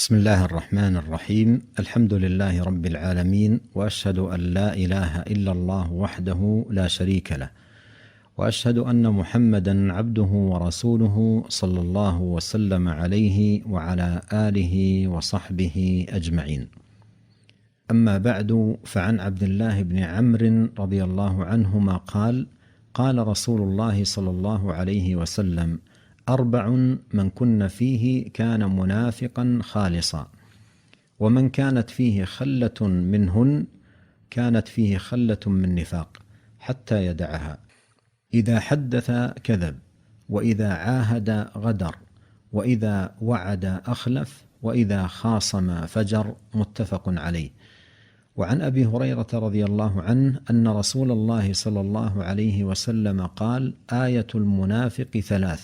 بسم الله الرحمن الرحيم. الحمد لله رب العالمين، وأشهد أن لا إله إلا الله وحده لا شريك له، وأشهد أن محمدا عبده ورسوله صلى الله وسلم عليه وعلى آله وصحبه أجمعين. أما بعد، فعن عبد الله بن عمرو رضي الله عنهما قال: قال رسول الله صلى الله عليه وسلم: 4 من كن فيه كان منافقا خالصا، ومن كانت فيه خلة منهن كانت فيه خلة من نفاق حتى يدعها: إذا حدث كذب، وإذا عاهد غدر، وإذا وعد أخلف، وإذا خاصم فجر. متفق عليه. وعن أبي هريرة رضي الله عنه أن رسول الله صلى الله عليه وسلم قال: آية المنافق 3: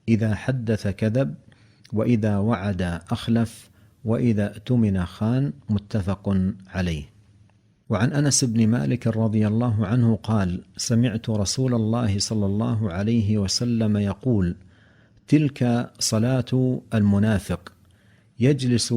إذا حدث كذب، وإذا وعد أخلف، وإذا اؤتمن خان. متفق عليه. وعن أنس بن مالك رضي الله عنه قال: سمعت رسول الله صلى الله عليه وسلم يقول: تلك صلاة المنافق، يجلس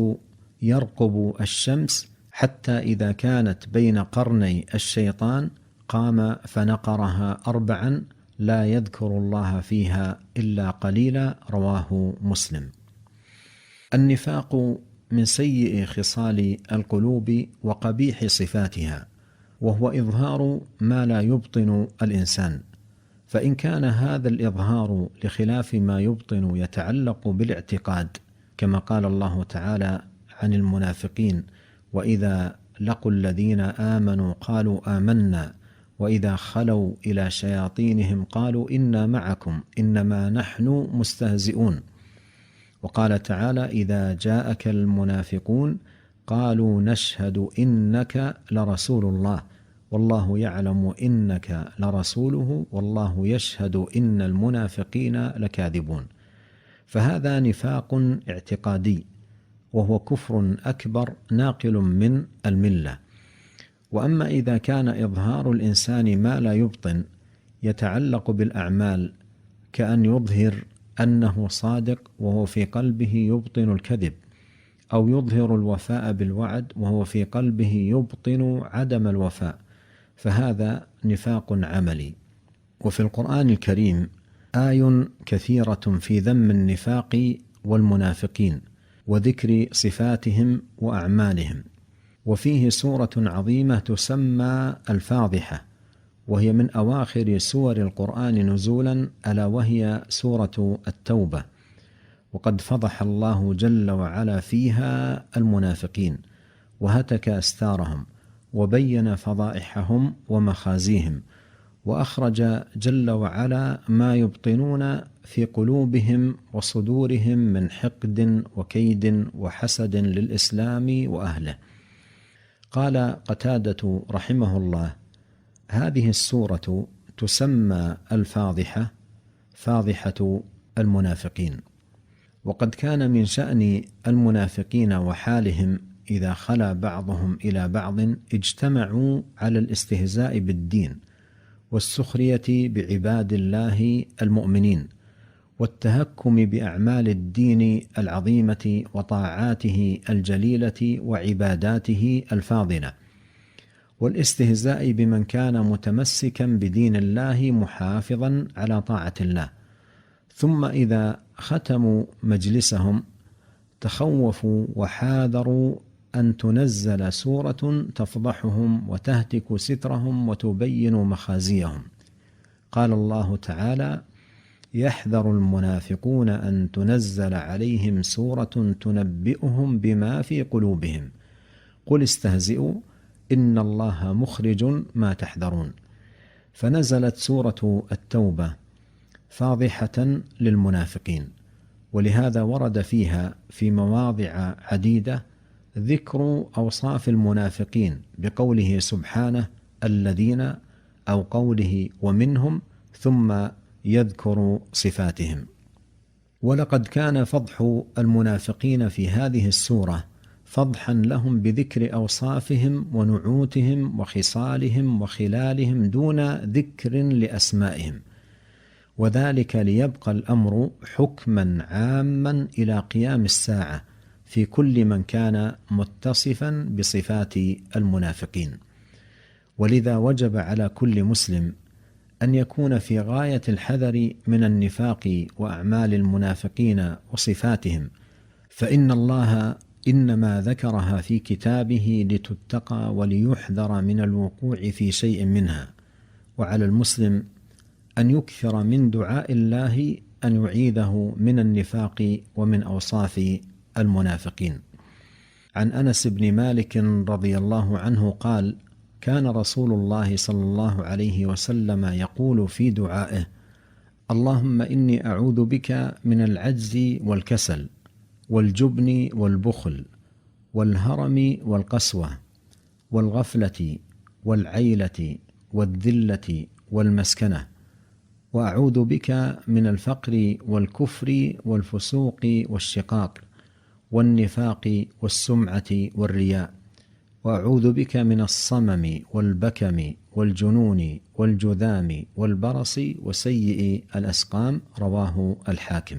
يرقب الشمس حتى إذا كانت بين قرني الشيطان قام فنقرها 4 لا يذكر الله فيها إلا قليلا. رواه مسلم. النفاق من سيء خصال القلوب وقبيح صفاتها، وهو إظهار ما لا يبطن الإنسان، فإن كان هذا الإظهار لخلاف ما يبطن يتعلق بالاعتقاد، كما قال الله تعالى عن المنافقين: وإذا لقوا الذين آمنوا قالوا آمنا، وإذا خلوا إلى شياطينهم قالوا إنا معكم إنما نحن مستهزئون. وقال تعالى: إذا جاءك المنافقون قالوا نشهد إنك لرسول الله والله يعلم إنك لرسوله والله يشهد إن المنافقين لكاذبون. فهذا نفاق اعتقادي، وهو كفر أكبر ناقل من الملة. وأما إذا كان إظهار الإنسان ما لا يبطن يتعلق بالأعمال، كأن يظهر أنه صادق وهو في قلبه يبطن الكذب، أو يظهر الوفاء بالوعد وهو في قلبه يبطن عدم الوفاء، فهذا نفاق عملي. وفي القرآن الكريم آي كثيرة في ذم النفاق والمنافقين وذكر صفاتهم وأعمالهم، وفيه سورة عظيمة تسمى الفاضحة، وهي من أواخر سور القرآن نزولا، ألا وهي سورة التوبة. وقد فضح الله جل وعلا فيها المنافقين وهتك أستارهم وبين فضائحهم ومخازيهم، وأخرج جل وعلا ما يبطنون في قلوبهم وصدورهم من حقد وكيد وحسد للإسلام وأهله. قال قتادة رحمه الله: هذه السورة تسمى الفاضحة، فاضحة المنافقين. وقد كان من شأن المنافقين وحالهم إذا خلا بعضهم إلى بعض اجتمعوا على الاستهزاء بالدين والسخرية بعباد الله المؤمنين، والتهكم بأعمال الدين العظيمة وطاعاته الجليلة وعباداته الفاضلة، والاستهزاء بمن كان متمسكا بدين الله محافظا على طاعة الله. ثم إذا ختموا مجلسهم تخوفوا وحاذروا أن تنزل سورة تفضحهم وتهتك سترهم وتبين مخازيهم. قال الله تعالى: يحذر المنافقون أن تنزل عليهم سورة تنبئهم بما في قلوبهم قل استهزئوا إن الله مخرج ما تحذرون. فنزلت سورة التوبة فاضحة للمنافقين، ولهذا ورد فيها في مواضع عديدة ذكر أوصاف المنافقين بقوله سبحانه: الذين، أو قوله ومنهم، ثم يذكر صفاتهم. ولقد كان فضح المنافقين في هذه السورة فضحا لهم بذكر أوصافهم ونعوتهم وخصالهم وخلالهم دون ذكر لأسمائهم، وذلك ليبقى الأمر حكما عاما إلى قيام الساعة، في كل من كان متصفا بصفات المنافقين. ولذا وجب على كل مسلم أن يكون في غاية الحذر من النفاق وأعمال المنافقين وصفاتهم، فإن الله إنما ذكرها في كتابه لتتقى وليحذر من الوقوع في شيء منها. وعلى المسلم أن يكثر من دعاء الله أن يعيذه من النفاق ومن أوصاف المنافقين. عن أنس بن مالك رضي الله عنه قال: كان رسول الله صلى الله عليه وسلم يقول في دعائه: اللهم إني أعوذ بك من العجز والكسل والجبن والبخل والهرم والقسوة والغفلة والعيلة والذلة والمسكنة، وأعوذ بك من الفقر والكفر والفسوق والشقاق والنفاق والسمعة والرياء، وأعوذ بك من الصمم والبكم والجنون والجذام والبرص وسيء الأسقام. رواه الحاكم.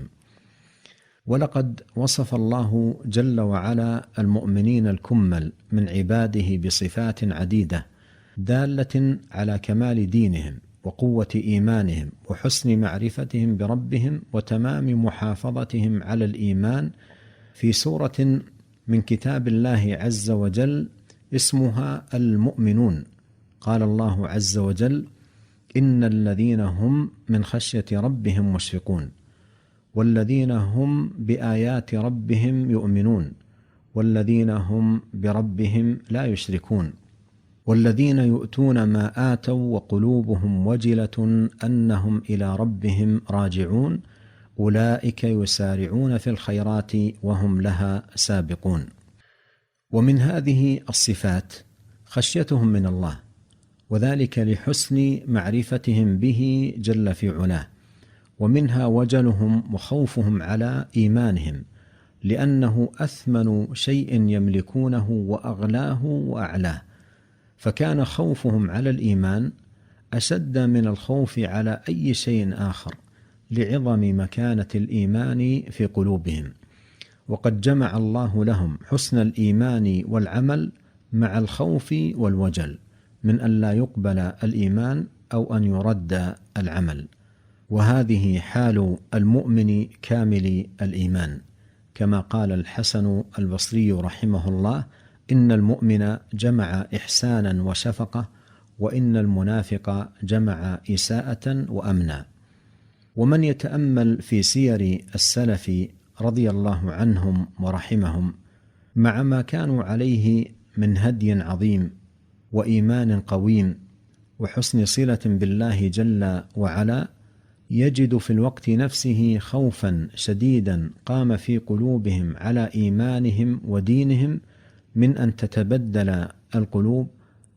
ولقد وصف الله جل وعلا المؤمنين الكمل من عباده بصفات عديدة دالة على كمال دينهم وقوة إيمانهم وحسن معرفتهم بربهم وتمام محافظتهم على الإيمان في سورة من كتاب الله عز وجل اسمها المؤمنون. قال الله عز وجل: إن الذين هم من خشية ربهم مشفقون، والذين هم بآيات ربهم يؤمنون، والذين هم بربهم لا يشركون، والذين يؤتون ما آتوا وقلوبهم وجلة أنهم إلى ربهم راجعون، أولئك يسارعون في الخيرات وهم لها سابقون. ومن هذه الصفات خشيتهم من الله، وذلك لحسن معرفتهم به جل في علاه، ومنها وجلهم وخوفهم على إيمانهم، لأنه أثمن شيء يملكونه وأغلاه وأعلاه، فكان خوفهم على الإيمان أشد من الخوف على أي شيء آخر لعظم مكانة الإيمان في قلوبهم. وقد جمع الله لهم حسن الإيمان والعمل مع الخوف والوجل من أن لا يقبل الإيمان أو أن يرد العمل، وهذه حال المؤمن كامل الإيمان، كما قال الحسن البصري رحمه الله: إن المؤمن جمع إحسانا وشفقة، وإن المنافق جمع إساءة وأمنا. ومن يتأمل في سير السلف رضي الله عنهم ورحمهم مع ما كانوا عليه من هدي عظيم وإيمان قويم وحسن صلة بالله جل وعلا، يجد في الوقت نفسه خوفا شديدا قام في قلوبهم على إيمانهم ودينهم من أن تتبدل القلوب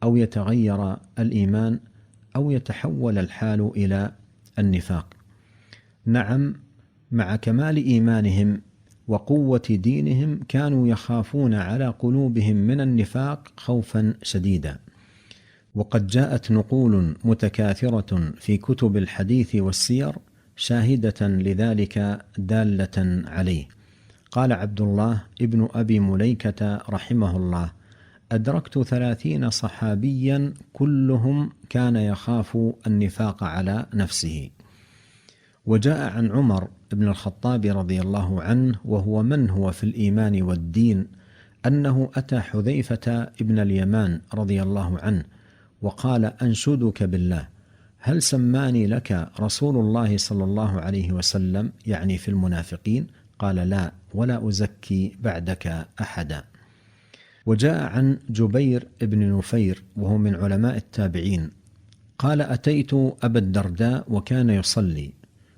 أو يتغير الإيمان أو يتحول الحال إلى النفاق. نعم، مع كمال إيمانهم وقوة دينهم كانوا يخافون على قلوبهم من النفاق خوفا شديدا. وقد جاءت نقول متكاثرة في كتب الحديث والسير شاهدة لذلك دالة عليه. قال عبد الله ابن أبي مليكة رحمه الله: أدركت 30 صحابيا كلهم كان يخاف النفاق على نفسه. وجاء عن عمر بن الخطاب رضي الله عنه، وهو من هو في الإيمان والدين، أنه أتى حذيفة ابن اليمان رضي الله عنه وقال: أنشدك بالله، هل سماني لك رسول الله صلى الله عليه وسلم، يعني في المنافقين؟ قال: لا، ولا أزكي بعدك أحدا. وجاء عن جبير بن نفير وهو من علماء التابعين قال: أتيت أبا الدرداء وكان يصلي،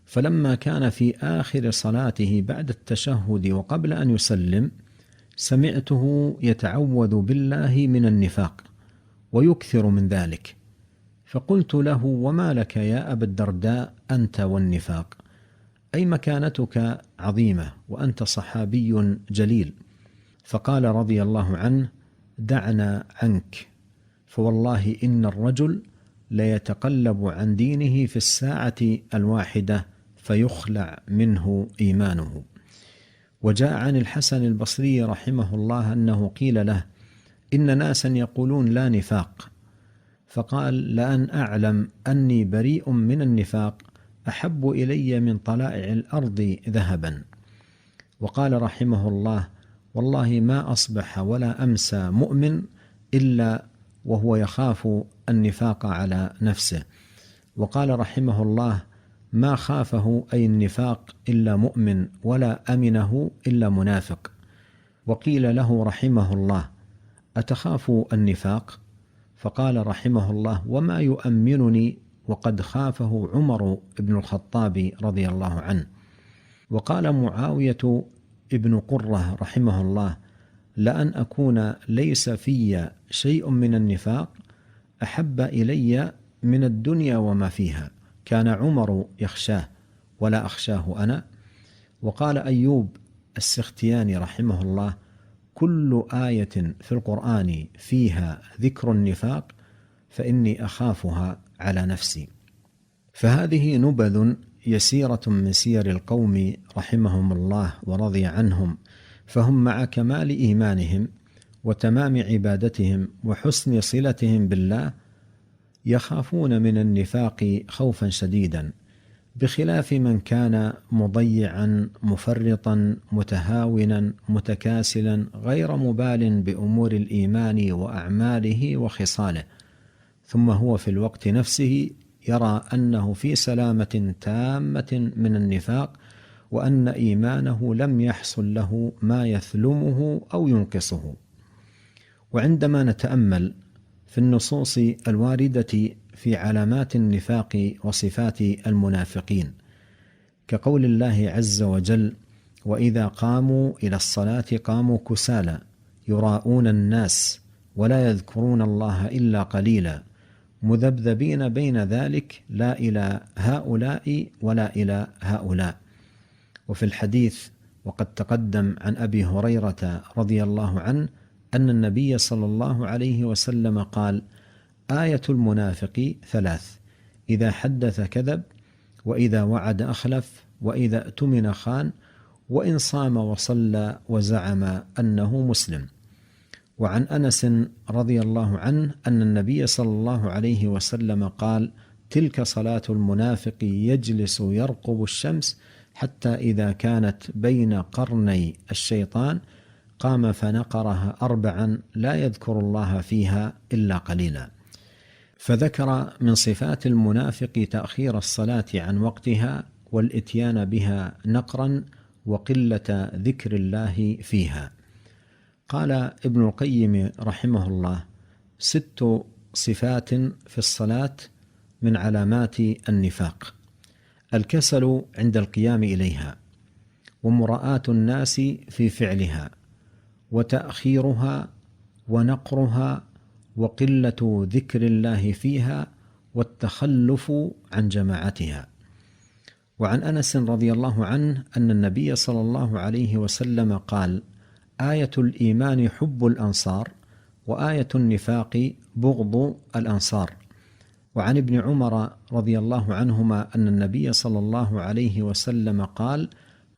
فلما كان في آخر صلاته بعد التشهد وقبل أن يسلم سمعته يتعوذ بالله من النفاق ويكثر من ذلك، فقلت له: وما لك يا أبا الدرداء أنت والنفاق؟ أي مكانتك عظيمة وأنت صحابي جليل. فقال رضي الله عنه: دعنا عنك، فوالله إن الرجل ليتقلب عن دينه في الساعة الواحدة فيخلع منه إيمانه. وجاء عن الحسن البصري رحمه الله أنه قيل له: إن ناسا يقولون لا نفاق، فقال: لأن أعلم أني بريء من النفاق أحب إلي من طلائع الأرض ذهبا. وقال رحمه الله: والله ما أصبح ولا أمسى مؤمن إلا وهو يخاف النفاق على نفسه. وقال رحمه الله: ما خافه أي النفاق إلا مؤمن، ولا أمنه إلا منافق. وقيل له رحمه الله: أتخاف النفاق؟ فقال رحمه الله: وما يؤمنني وقد خافه عمر بن الخطاب رضي الله عنه. وقال معاوية ابن قرة رحمه الله: لأن أكون ليس في شيء من النفاق أحب إلي من الدنيا وما فيها، كان عمر يخشاه ولا أخشاه أنا. وقال أيوب السختياني رحمه الله: كل آية في القرآن فيها ذكر النفاق فإني أخافها على نفسي. فهذه نبذ يسيرة من سير القوم رحمهم الله ورضي عنهم، فهم مع كمال إيمانهم وتمام عبادتهم وحسن صلتهم بالله يخافون من النفاق خوفا شديدا، بخلاف من كان مضيعا مفرطا متهاونا متكاسلا غير مبال بأمور الإيمان وأعماله وخصاله، ثم هو في الوقت نفسه يرى أنه في سلامة تامة من النفاق، وأن إيمانه لم يحصل له ما يثلمه أو ينقصه. وعندما نتأمل في النصوص الواردة في علامات النفاق وصفات المنافقين، كقول الله عز وجل: وإذا قاموا إلى الصلاة قاموا كسالى يراءون الناس ولا يذكرون الله إلا قليلا مذبذبين بين ذلك لا إلى هؤلاء ولا إلى هؤلاء. وفي الحديث وقد تقدم عن أبي هريرة رضي الله عنه أن النبي صلى الله عليه وسلم قال: آية المنافق ثلاث: إذا حدث كذب، وإذا وعد أخلف، وإذا اؤتمن خان، وإن صام وصلى وزعم أنه مسلم. وعن أنس رضي الله عنه أن النبي صلى الله عليه وسلم قال: تلك صلاة المنافق يجلس يرقب الشمس حتى إذا كانت بين قرني الشيطان قام فنقرها 4 لا يذكر الله فيها إلا قليلا. فذكر من صفات المنافق تأخير الصلاة عن وقتها والإتيان بها نقرا وقلة ذكر الله فيها. قال ابن القيم رحمه الله: 6 صفات في الصلاة من علامات النفاق: الكسل عند القيام إليها، ومراءة الناس في فعلها، وتأخيرها، ونقرها، وقلة ذكر الله فيها، والتخلف عن جماعتها. وعن أنس رضي الله عنه أن النبي صلى الله عليه وسلم قال: آية الإيمان حب الأنصار، وآية النفاق بغض الأنصار. وعن ابن عمر رضي الله عنهما أن النبي صلى الله عليه وسلم قال: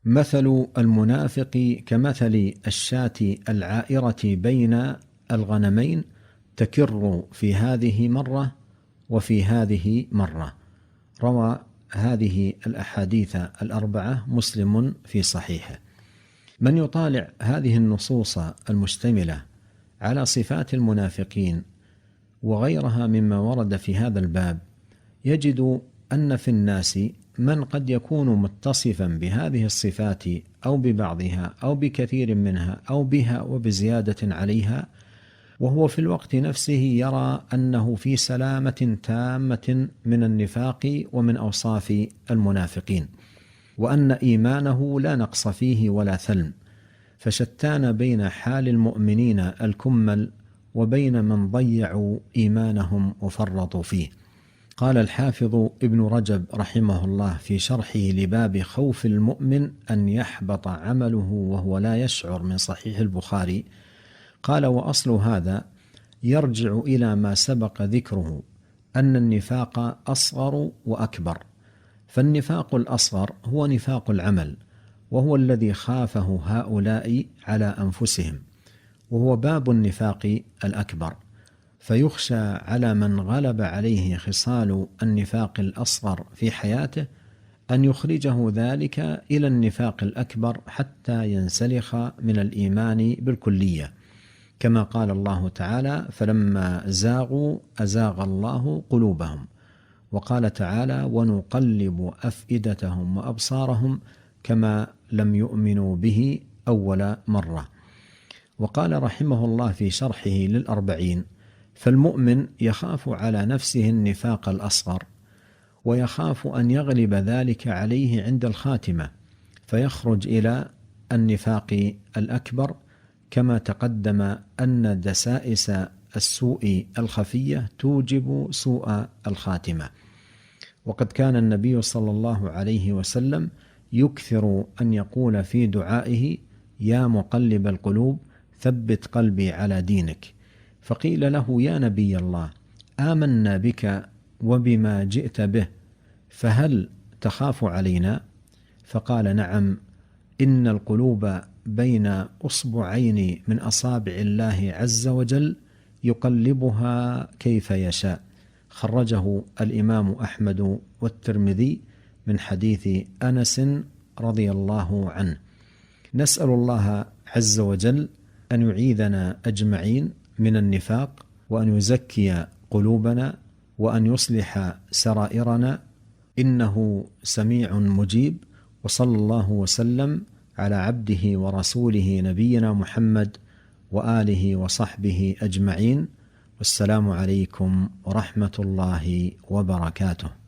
مثل المنافق كمثل الشاة العائرة بين الغنمين تكر في هذه مرة وفي هذه مرة. روى هذه الأحاديث 4 مسلم في صحيحه. من يطالع هذه النصوص المشتملة على صفات المنافقين وغيرها مما ورد في هذا الباب يجد أن في الناس من قد يكون متصفا بهذه الصفات أو ببعضها أو بكثير منها أو بها وبزيادة عليها، وهو في الوقت نفسه يرى أنه في سلامة تامة من النفاق ومن أوصاف المنافقين، وأن إيمانه لا نقص فيه ولا ثلم. فشتان بين حال المؤمنين الكمل وبين من ضيعوا إيمانهم وفرطوا فيه. قال الحافظ ابن رجب رحمه الله في شرحه لباب خوف المؤمن أن يحبط عمله وهو لا يشعر من صحيح البخاري، قال: وأصل هذا يرجع إلى ما سبق ذكره أن النفاق أصغر وأكبر. فالنفاق الأصغر هو نفاق العمل، وهو الذي خافه هؤلاء على أنفسهم، وهو باب النفاق الأكبر، فيخشى على من غلب عليه خصال النفاق الأصغر في حياته أن يخرجه ذلك إلى النفاق الأكبر حتى ينسلخ من الإيمان بالكلية، كما قال الله تعالى: فلما زاغوا أزاغ الله قلوبهم. وقال تعالى: ونقلب أفئدتهم وأبصارهم كما لم يؤمنوا به أول مرة. وقال رحمه الله في شرحه للأربعين: فالمؤمن يخاف على نفسه النفاق الأصغر، ويخاف أن يغلب ذلك عليه عند الخاتمة فيخرج إلى النفاق الأكبر، كما تقدم أن دسائس السوء الخفية توجب سوء الخاتمة. وقد كان النبي صلى الله عليه وسلم يكثر أن يقول في دعائه: يا مقلب القلوب ثبت قلبي على دينك. فقيل له: يا نبي الله، آمنا بك وبما جئت به، فهل تخاف علينا؟ فقال: نعم، إن القلوب بين أصبعين من أصابع الله عز وجل يقلبها كيف يشاء. خرجه الإمام أحمد والترمذي من حديث أنس رضي الله عنه. نسأل الله عز وجل أن يعيذنا أجمعين من النفاق، وأن يزكي قلوبنا، وأن يصلح سرائرنا، إنه سميع مجيب. وصلى الله وسلم على عبده ورسوله نبينا محمد وآله وصحبه أجمعين، والسلام عليكم ورحمة الله وبركاته.